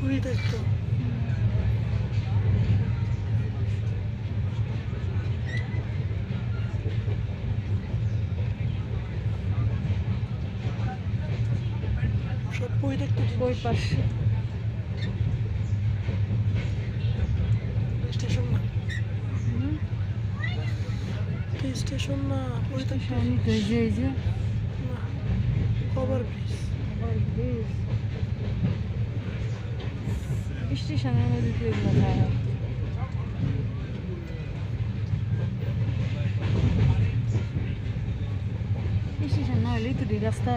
ওই দেখতো সব বই দেখতো ওই পাশে স্টেশন না স্টেশন না ওই দেখতো স্টেশন তো এই যে না ওভার ব্রিজ আবার ব্রিজ স্টেশনের মধ্যে তো এগুলো খায় স্টেশন না হলেই তো রাস্তা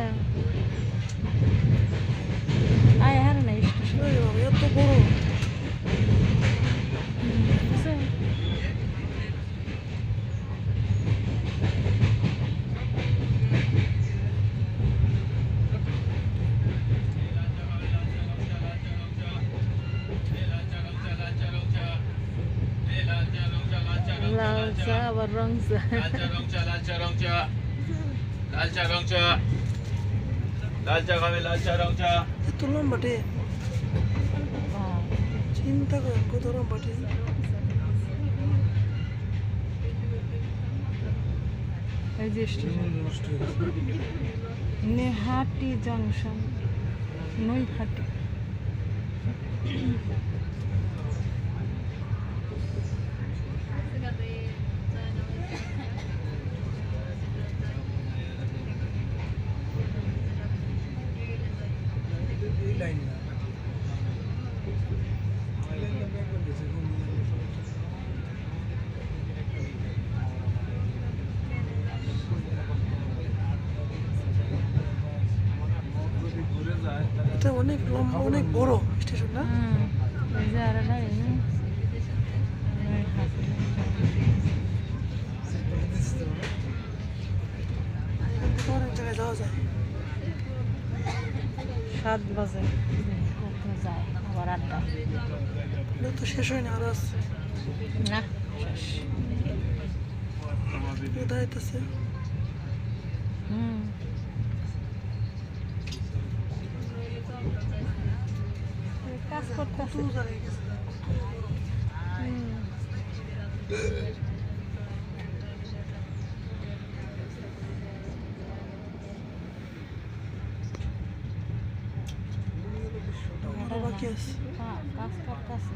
আয় হারে না স্টেশন এই বাবা এত বড় আছে লাল চা আবার রং চা लाल चा खावे लाल चा रंग चा এত লম্বা ট্রেন চিন্তা করেন কত লম্বা ট্রেন এই যে স্টেশন নেহাটি জংশন নৈহাটি এটা অনেক লম্বা অনেক বড় স্টেশন না এই যে আর নাই নৈহাটি এখান থেকে অনেক জায়গায় যাওয়া যায় 7 বাজে কখন যায় আবার 8টা এটা তো শেষ হয়নি আরো আছে না শেষ দাঁড়াইতেছে কাজ কত করতেছে জায়গায় গেছে আরো বাকি আছে কাজ করতেছে